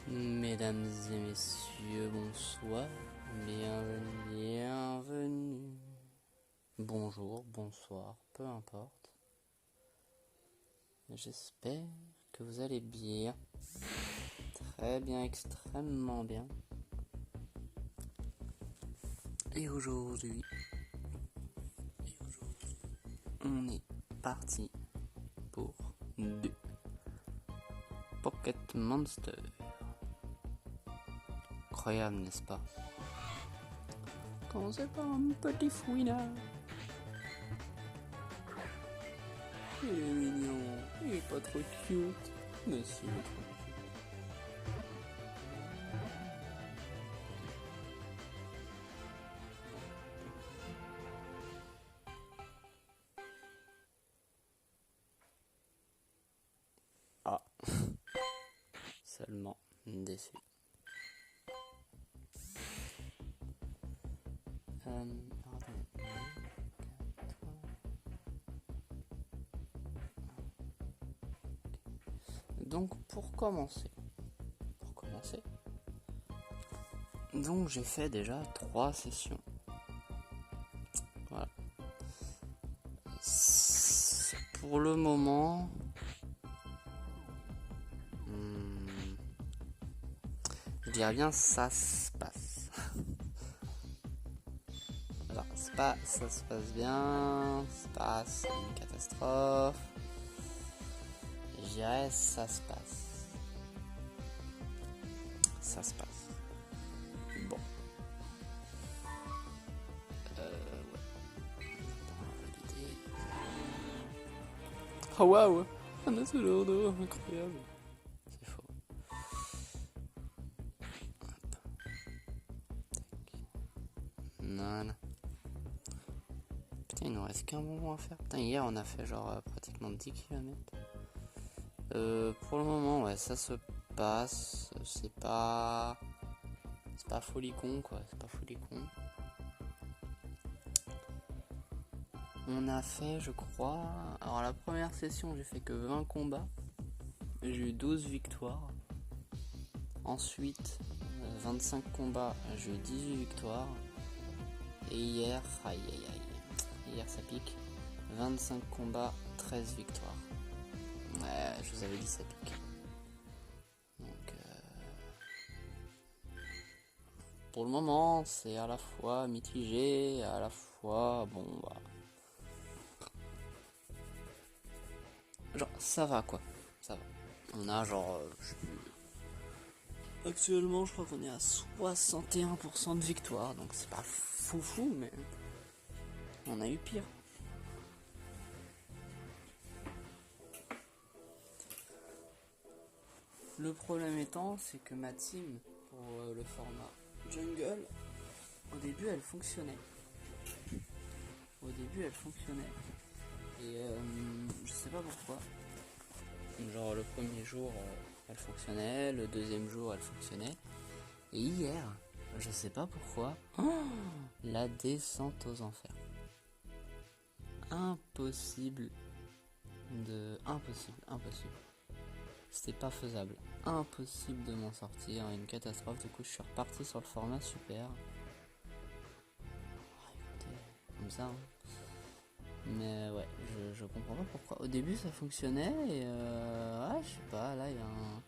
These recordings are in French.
Mesdames et messieurs, bonsoir, bienvenue. Bonjour, bonsoir, peu importe. J'espère que vous allez bien. Très bien, extrêmement bien. Et aujourd'hui, on est parti pour 2 Pocket Monster. Incroyable, n'est-ce pas? Commencez par un petit fouinard. Il est mignon, il est pas trop cute, mais si, il est trop cute. Ah, seulement déçu. Donc pour commencer, donc j'ai fait déjà 3 sessions. Voilà. Pour le moment, je dirais bien ça se passe. Alors, c'est pas ça se passe bien, c'est pas c'est une catastrophe. Je dirais ça se passe. Ça se passe. Bon. Ouais. Oh waouh, un ascenseur d'eau, incroyable. C'est faux. Hop. Non. Putain, il nous reste qu'un bonbon à faire. Putain, hier on a fait genre pratiquement 10 km. Pour le moment, ouais, ça se passe. C'est pas folie-con, quoi. C'est pas folie-con. On a fait, je crois... Alors, la première session, j'ai fait que 20 combats. J'ai eu 12 victoires. Ensuite, 25 combats, j'ai eu 18 victoires. Et hier, aïe. Hier, ça pique. 25 combats, 13 victoires. Ouais, je vous avais dit, ça pique. Donc, pour le moment, c'est à la fois mitigé, à la fois, bon, bah... Genre, ça va, quoi. Ça va. On a, genre, actuellement, je crois qu'on est à 61% de victoire, donc c'est pas fou, mais... On a eu pire. Le problème étant, c'est que ma team, pour le format Jungle, au début elle fonctionnait. Et je sais pas pourquoi. Genre le premier jour elle fonctionnait, le deuxième jour elle fonctionnait. Et hier, je sais pas pourquoi, la descente aux enfers. Impossible. C'était pas faisable. Impossible de m'en sortir, une catastrophe. Du coup, je suis reparti sur le format super. Écoutez, comme ça. Hein. Mais ouais, je comprends pas pourquoi. Au début, ça fonctionnait et ouais, je sais pas. Là, il y a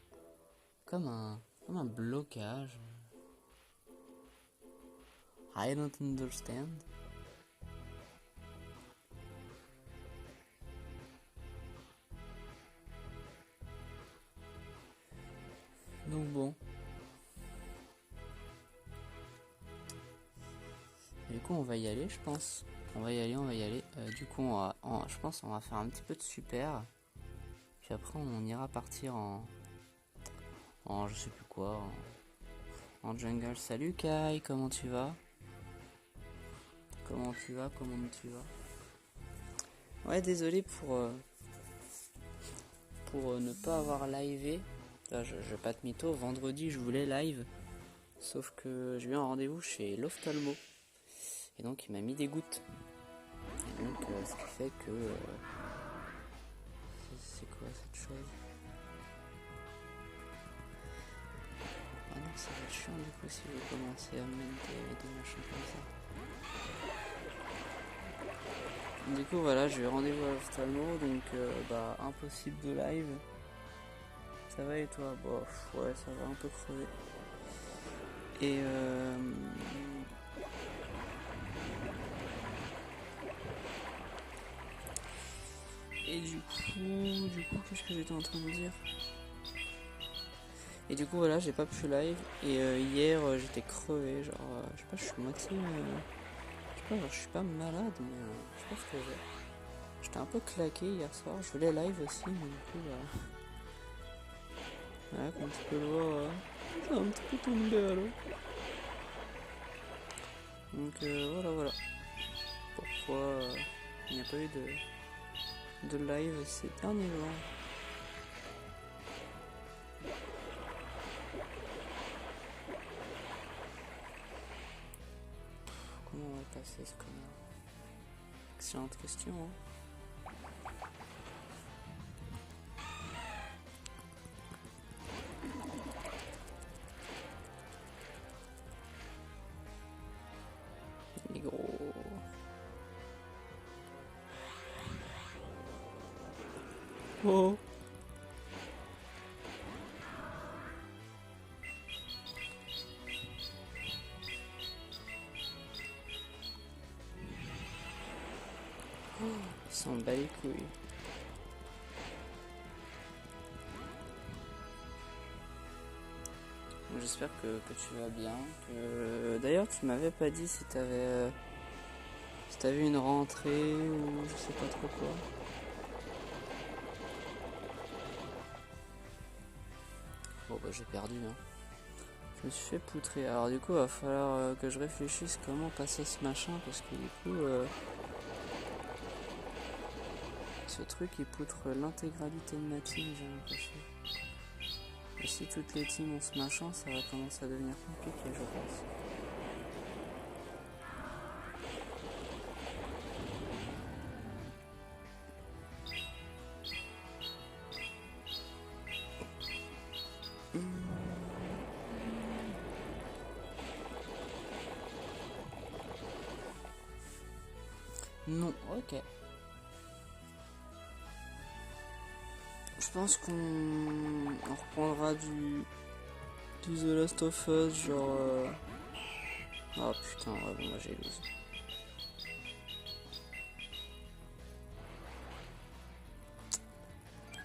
comme un blocage. I don't understand. Donc bon. Du coup, on va y aller, je pense. On va y aller. Du coup, je pense qu'on va faire un petit peu de super. Puis après, on ira partir en je sais plus quoi. En jungle. Salut Kai, comment tu vas? Comment tu vas? Ouais, désolé pour ne pas avoir livé. Là, je vais pas te mytho. Vendredi, je voulais live. Sauf que j'ai eu un rendez-vous chez l'ophtalmo. Et donc, il m'a mis des gouttes. Et donc, ce qui fait que... c'est quoi cette chose? ça va être chiant du coup si je commencer à mettre des machins comme ça. Du coup voilà, j'ai eu rendez-vous à l'ophtalmo, donc impossible de live. Ça va et toi? Bof, ouais, ça va un peu crever. Et du coup, qu'est-ce que j'étais en train de dire? Et du coup, voilà, j'ai pas pu live. Et hier, j'étais crevé. Genre, je sais pas, je suis moitié. Je sais pas, genre, je suis pas malade, mais je sais pas ce que j'ai. J'étais un peu claqué hier soir. Je voulais live aussi, mais du coup, voilà, comme tu peux le voir, c'est un petit peu tombé à l'eau. Donc, voilà. Pourquoi il n'y a pas eu de live ces derniers jours? Comment on va passer ce connard? Excellente question, hein. Les gros. Oh. Il s'en bat les couilles. J'espère que tu vas bien. D'ailleurs, tu m'avais pas dit si t'avais une rentrée ou je sais pas trop quoi. Bon bah j'ai perdu, hein. Je me suis fait poutrer. Alors du coup, il va falloir que je réfléchisse comment passer ce machin parce que du coup, ce truc il poutre l'intégralité de ma team, j'ai l'impression. Et si toutes les teams ont ce machin, ça va commencer à devenir compliqué, je pense. Non, ok. Je pense qu'on reprendra du The Last of Us, genre... Oh putain, ouais, bon, moi j'ai lose.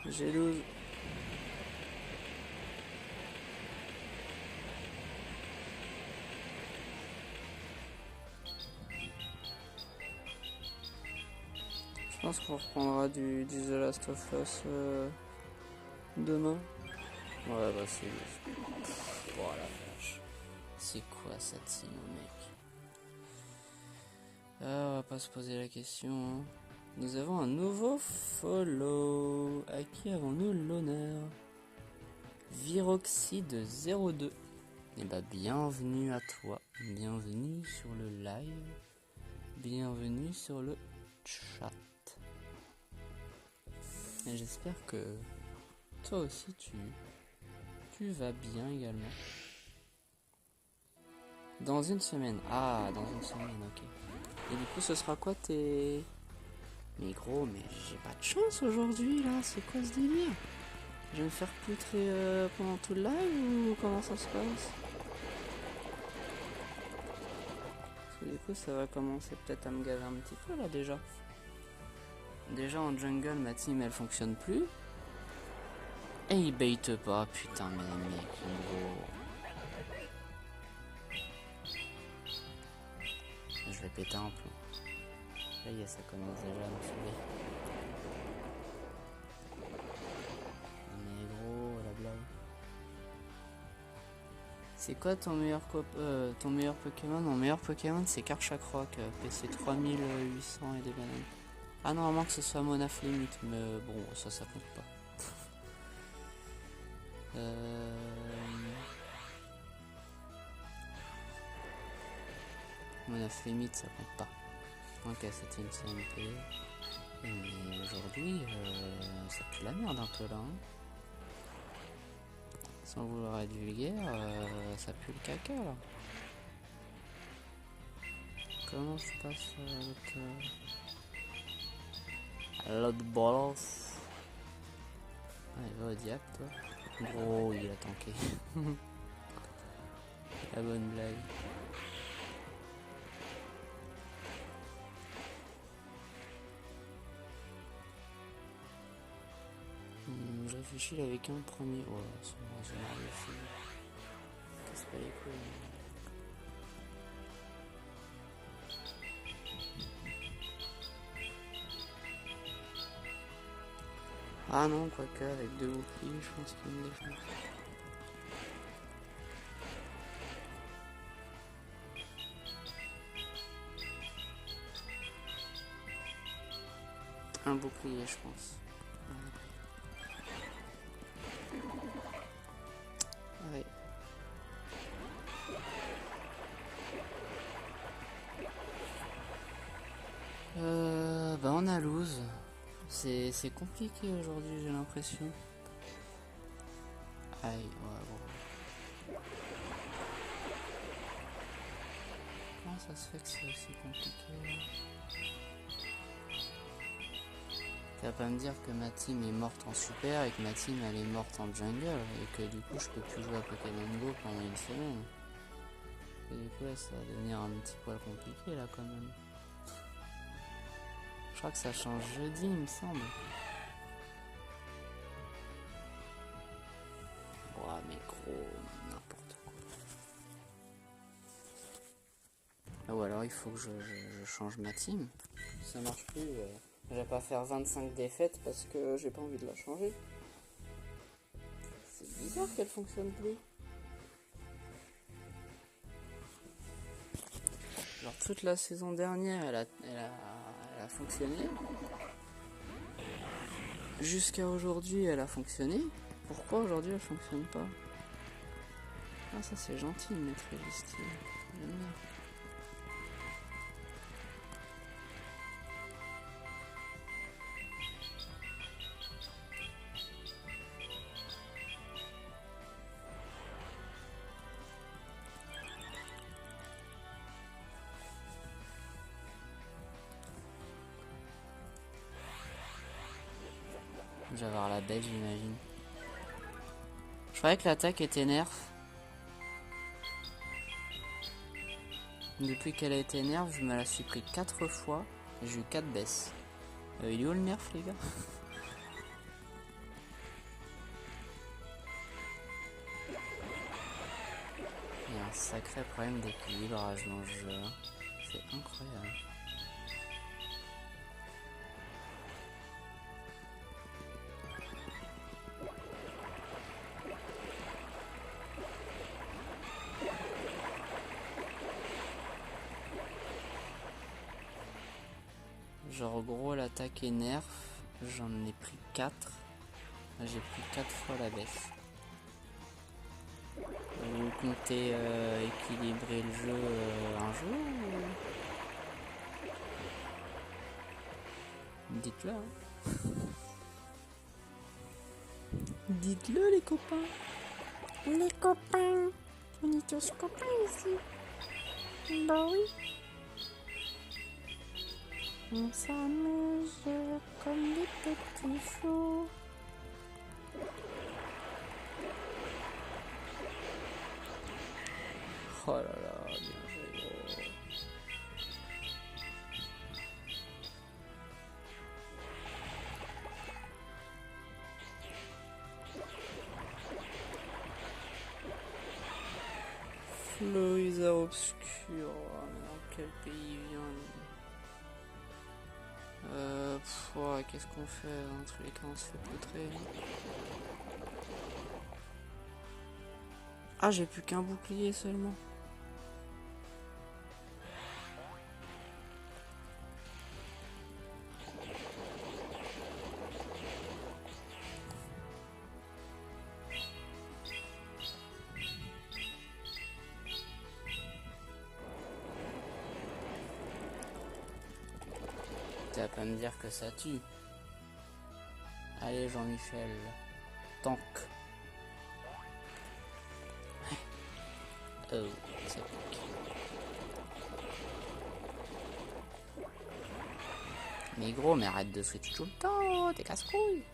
J'ai lose. Je pense qu'on reprendra du The Last of Us demain. Ouais, bah c'est lose. Oh la vache. C'est quoi cette team, mec? On va pas se poser la question. Hein. Nous avons un nouveau follow. À qui avons-nous l'honneur? Viroxide02. Et bah bienvenue à toi. Bienvenue sur le live. Bienvenue sur le chat. Et j'espère que toi aussi tu vas bien également. Dans une semaine. Ah, dans une semaine, ok. Et du coup, ce sera quoi tes... Mais gros, mais j'ai pas de chance aujourd'hui, là. C'est quoi ce délire? Je vais me faire poutrer pendant tout le live ou comment ça se passe? Parce que du coup, ça va commencer peut-être à me gaver un petit peu, là, déjà. Déjà, en jungle, ma team, elle fonctionne plus. Et il bait pas, putain, mais mec, gros... Je vais péter un plomb. Ça y est, ça commence déjà à me saouler. Mais gros, la blague. C'est quoi ton meilleur Pokémon? Mon meilleur Pokémon, c'est Karchakroc, PC 3800 et des bananes. Ah, normalement que ce soit Monaflémite, mais bon, ça compte pas. Monaflémite, ça compte pas. Ok, c'était une CMP. Mais aujourd'hui, ça pue la merde un peu là. Hein. Sans vouloir être vulgaire, ça pue le caca là. Comment je passe à l'autre bolos? Allez, va au diable toi. Gros, il a tanké. La bonne blague. Je réfléchis, il avait qu'un premier. Oh, c'est bon, j'ai marre de fou. Casse pas les couilles. Ah non, quoique, avec deux boucliers, je pense qu'il me défend. Un bouclier, je pense. Ouais. Bah on a lose. C'est compliqué aujourd'hui, j'ai l'impression. Aïe, ouais, bon. Comment ça se fait que c'est aussi compliqué? Tu vas pas me dire que ma team est morte en super et que ma team elle est morte en jungle et que du coup je peux plus jouer à Pokémon Go pendant une semaine. Et du coup là ça va devenir un petit poil compliqué là quand même. Je crois que ça change jeudi il me semble. Ouah mais gros, n'importe quoi. Ah, ou alors il faut que je change ma team. Ça marche plus. Je vais pas faire 25 défaites parce que j'ai pas envie de la changer. C'est bizarre qu'elle fonctionne plus. Alors toute la saison dernière elle a fonctionné. Jusqu'à aujourd'hui elle a fonctionné. Pourquoi aujourd'hui elle fonctionne pas? Ah ça c'est gentil de mettre Régistile. J'aime bien. Je vais avoir la belle j'imagine. Je croyais que l'attaque était nerf. Depuis qu'elle a été nerf, je me la suis pris 4 fois et j'ai eu 4 baisses. Il est où le nerf les gars? Il y a un sacré problème d'équilibrage dans le jeu. C'est incroyable. Genre gros l'attaque est nerf, j'en ai pris 4. J'ai pris 4 fois la baisse. Vous comptez équilibrer le jeu un jour ou... Dites-le hein. Dites-le les copains. Les copains. On est tous copains ici. Bah oui. On s'amuse comme des petits fous. Oh là là, bien joué gros. Floïsa obscur. Oh, mais dans quel pays il vient lui? Ouais, qu'est-ce qu'on fait? Dans tous les cas on se fait poutrer. Ah j'ai plus qu'un bouclier seulement. Tu vas pas me dire que ça tue. Allez Jean-Michel, tank. oh, ça pique. Mais gros, mais arrête de switch tout le temps, t'es casse-couille.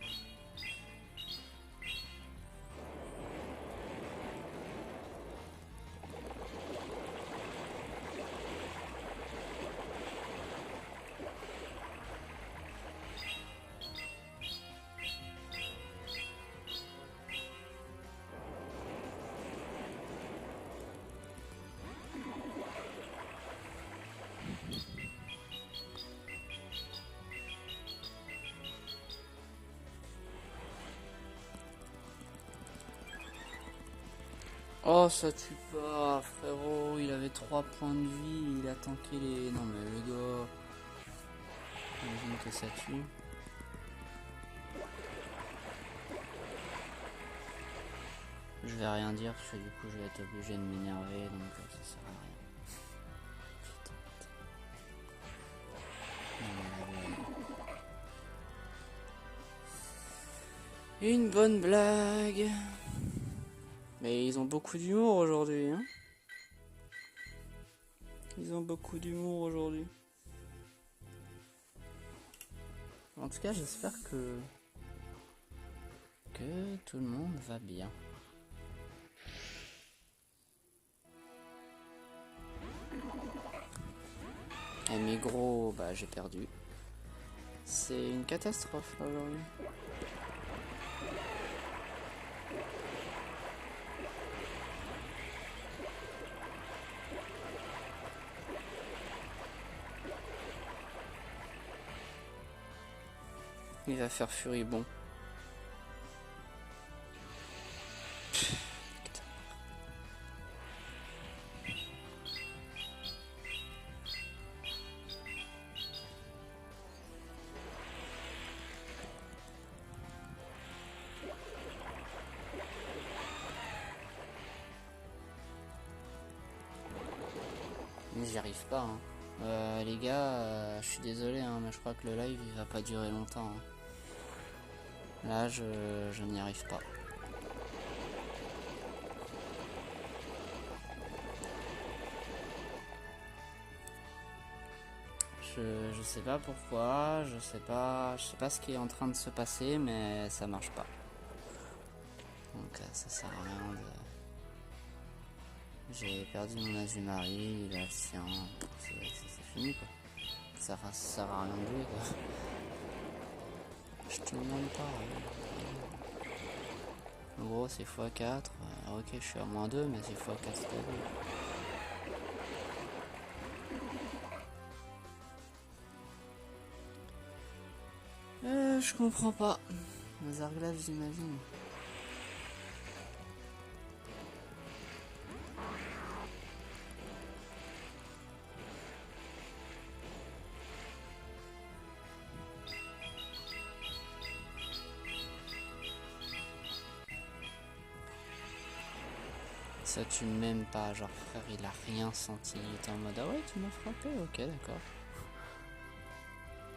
Oh, ça tue pas, frérot. Il avait 3 points de vie. Il a tanké les. Non, mais le gars. Imagine que ça tue. Je vais rien dire parce que du coup, je vais être obligé de m'énerver. Donc, ça sert à rien. Putain. Une bonne blague. Mais ils ont beaucoup d'humour aujourd'hui, hein. Ils ont beaucoup d'humour aujourd'hui. En tout cas, j'espère que tout le monde va bien. Et mes gros, bah j'ai perdu. C'est une catastrophe là aujourd'hui. Il va faire furibond. Mais j'y arrive pas, hein. Les gars, je suis désolé, hein, mais je crois que le live il va pas durer longtemps, hein. Là, je n'y arrive pas. Je sais pas pourquoi, je sais pas ce qui est en train de se passer, mais ça marche pas. Donc ça sert à rien de... J'ai perdu mon Azumarill, il a le sien, c'est fini quoi. Ça sert à rien de jouer quoi. Je te demande pas. En gros c'est x4, ok je suis à -2 mais c'est x4 c'est pas bon. Je comprends pas. Les Arglaives j'imagine. Ça tue même pas, genre frère il a rien senti, il était en mode ah ouais tu m'as frappé, ok d'accord.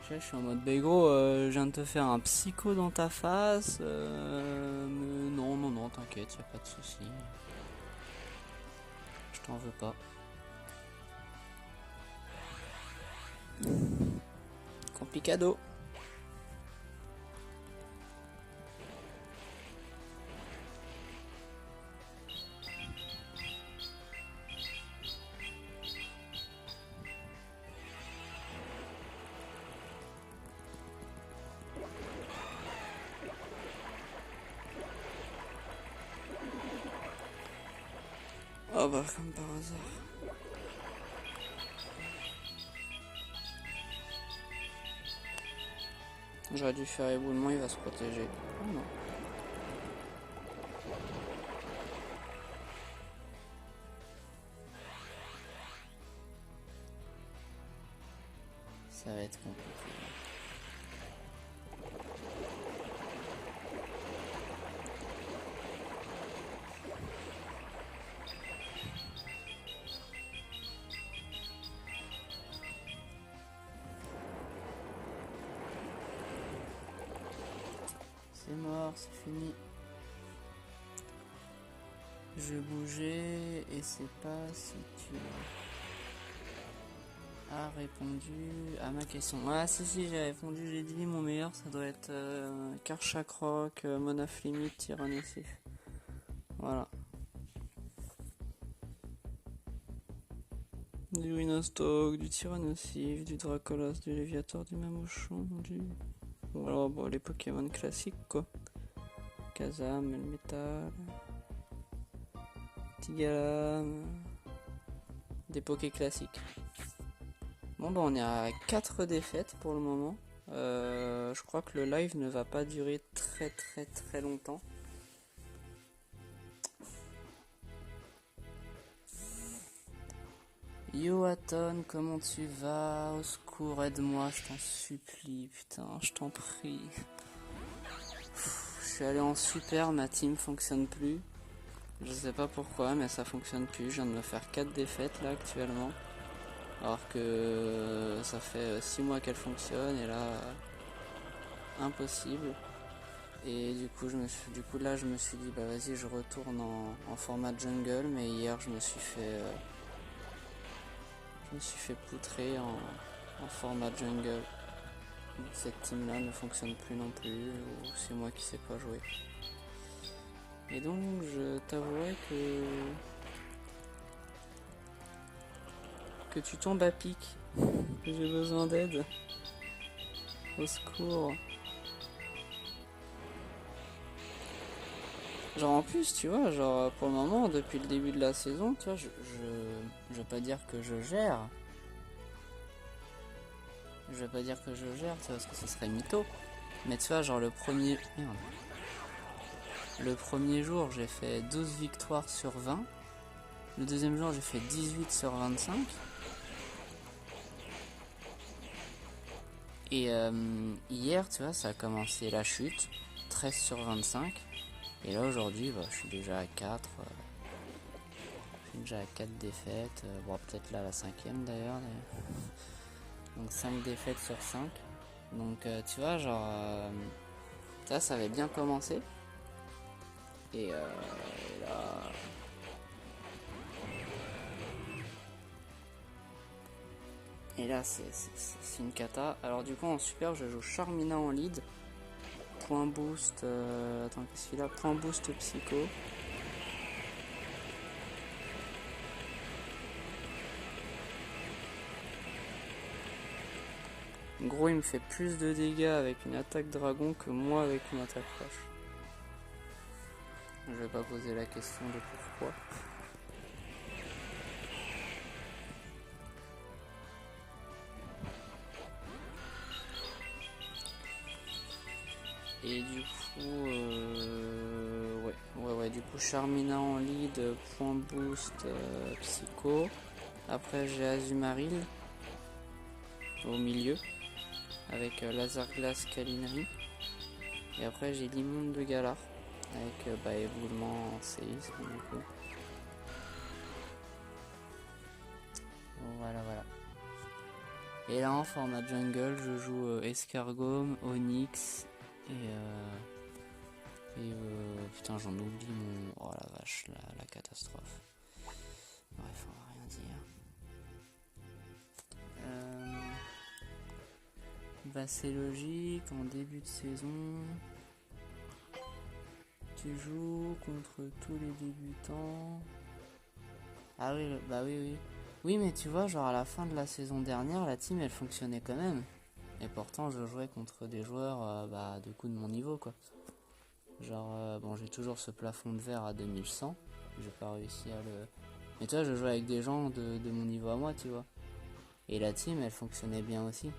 Je suis en mode bah gros je viens de te faire un psycho dans ta face, mais non t'inquiète y'a pas de souci. Je t'en veux pas. Complicado. Oh bah comme par hasard. J'aurais dû faire éboulement, il va se protéger. Oh non. Ça va être compliqué. C'est mort, c'est fini. Je bougeais et c'est pas si tu as répondu à ma question. Ah si j'ai répondu, j'ai dit mon meilleur ça doit être Karchak-Rock, Monaf Limite, Tyrannosif. Voilà. Du Rhinostok, du Tyrannosif, du Dracolas, du Léviator, du Mamouchon, du... Voilà, bon, les Pokémon classiques quoi. Kazam, Melmetal, Tigalam, des Poké classiques. Bon bah on est à 4 défaites pour le moment. Je crois que le live ne va pas durer très longtemps. Yo Aton, comment tu vas? Au secours, aide-moi, je t'en supplie, putain, je t'en prie. Je suis allé en super, ma team fonctionne plus. Je sais pas pourquoi, mais ça fonctionne plus. Je viens de me faire 4 défaites là actuellement. Alors que ça fait 6 mois qu'elle fonctionne et là, impossible. Et du coup, là, je me suis dit, bah vas-y, je retourne en format jungle, mais hier, je me suis fait poutrer en format jungle. Cette team là ne fonctionne plus non plus, ou c'est moi qui sais pas jouer. Et donc je t'avouerai que tu tombes à pic, que j'ai besoin d'aide. Au secours. Genre en plus tu vois, genre pour le moment, depuis le début de la saison, tu vois, je veux pas dire que je gère. Je veux pas dire que je gère, tu vois, parce que ce serait mytho. Mais tu vois, genre le premier jour, j'ai fait 12 victoires sur 20. Le deuxième jour, j'ai fait 18 sur 25. Et hier, tu vois, ça a commencé la chute, 13 sur 25. Et là, aujourd'hui, bah, je suis déjà à 4. Je suis déjà à 4 défaites. Bon, peut-être là, la 5ème d'ailleurs. Donc 5 défaites sur 5. Donc, tu vois, genre, ça avait bien commencé. Et là... Et là, c'est une cata. Alors du coup, en super, je joue Charmina en lead. Point boost... attends, qu'est-ce qu'il a? Point boost psycho. En gros, il me fait plus de dégâts avec une attaque dragon que moi avec une attaque roche. Je vais pas poser la question de pourquoi. Et du coup, ouais, du coup, Charmina en lead, point boost, psycho. Après, j'ai Azumarill au milieu avec laser glace Calinerie. Et après, j'ai l'immonde de Galar avec éboulement séisme du coup. Voilà. Et là, en format jungle, je joue Escargome, Onyx et putain, j'en oublie mon... Oh la vache, la catastrophe. Bref, on va rien dire. Bah c'est logique, en début de saison, tu joues contre tous les débutants. Ah oui, bah oui. Oui, mais tu vois, genre à la fin de la saison dernière, la team elle fonctionnait quand même. Et pourtant, je jouais contre des joueurs du coup de mon niveau quoi. Genre, bon, j'ai toujours ce plafond de verre à 2100. J'ai pas réussi à le... Mais tu vois, je jouais avec des gens de mon niveau à moi, tu vois. Et la team, elle fonctionnait bien aussi.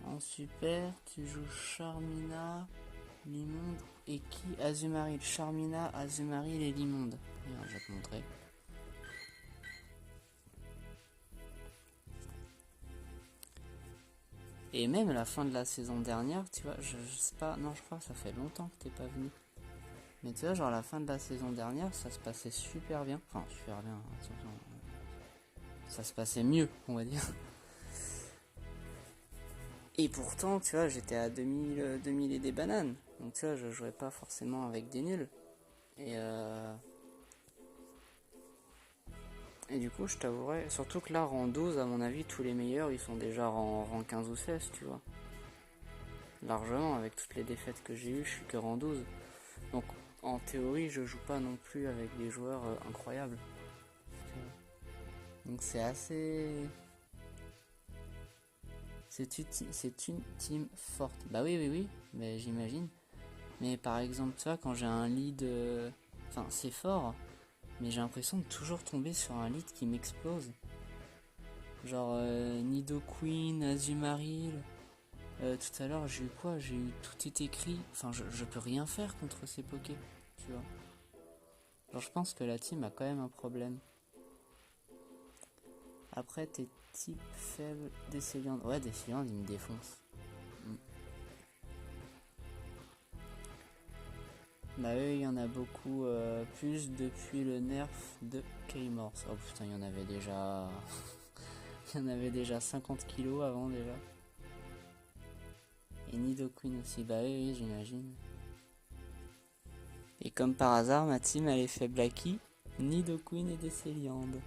En super, tu joues Charmina, Limonde et qui? Azumarill, Charmina, Azumarill et Limonde. Regarde, je vais te montrer. Et même la fin de la saison dernière, tu vois, je sais pas, non, je crois que ça fait longtemps que t'es pas venu. Mais tu vois, genre la fin de la saison dernière, ça se passait super bien. Enfin, super bien, attention. Ça se passait mieux, on va dire. Et pourtant, tu vois, j'étais à 2000 et des bananes. Donc tu vois, je jouais pas forcément avec des nuls. Et du coup, je t'avouerais, surtout que là, rang 12, à mon avis, tous les meilleurs, ils sont déjà rang 15 ou 16, tu vois. Largement, avec toutes les défaites que j'ai eues, je suis que rang 12. Donc, en théorie, je joue pas non plus avec des joueurs incroyables. Donc, c'est assez... C'est une team forte. Bah oui, mais j'imagine. Mais par exemple, tu vois, quand j'ai un lead... Enfin, c'est fort, mais j'ai l'impression de toujours tomber sur un lead qui m'explose. Genre Nidoqueen, Azumarill. Tout à l'heure, j'ai eu quoi? J'ai eu tout est écrit. Enfin, je peux rien faire contre ces pokés, tu vois. Genre, je pense que la team a quand même un problème. Après, t'es type faible, Décéliande. Ouais, Décéliande, il me défonce. Bah oui, il y en a beaucoup plus depuis le nerf de K-Morse. Oh putain, il y en avait déjà... il y en avait déjà 50 kilos avant déjà. Et Nidoqueen aussi, bah oui, j'imagine. Et comme par hasard, ma team elle est faible à qui? Nidoqueen et Décéliande.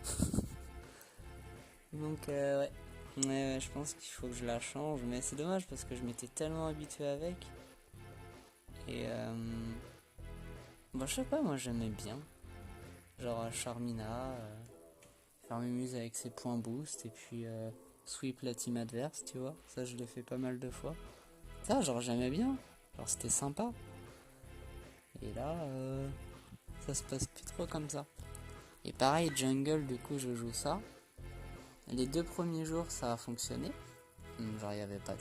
Donc ouais, je pense qu'il faut que je la change. Mais c'est dommage parce que je m'étais tellement habitué avec. Et bah je sais pas, moi j'aimais bien. Genre Charmina, faire m'amuse avec ses points boost et puis sweep la team adverse, tu vois. Ça je l'ai fait pas mal de fois. Ça genre j'aimais bien, genre c'était sympa. Et là ça se passe plus trop comme ça. Et pareil jungle, du coup je joue ça. Les 2 premiers jours ça a fonctionné. Genre il n'y avait pas de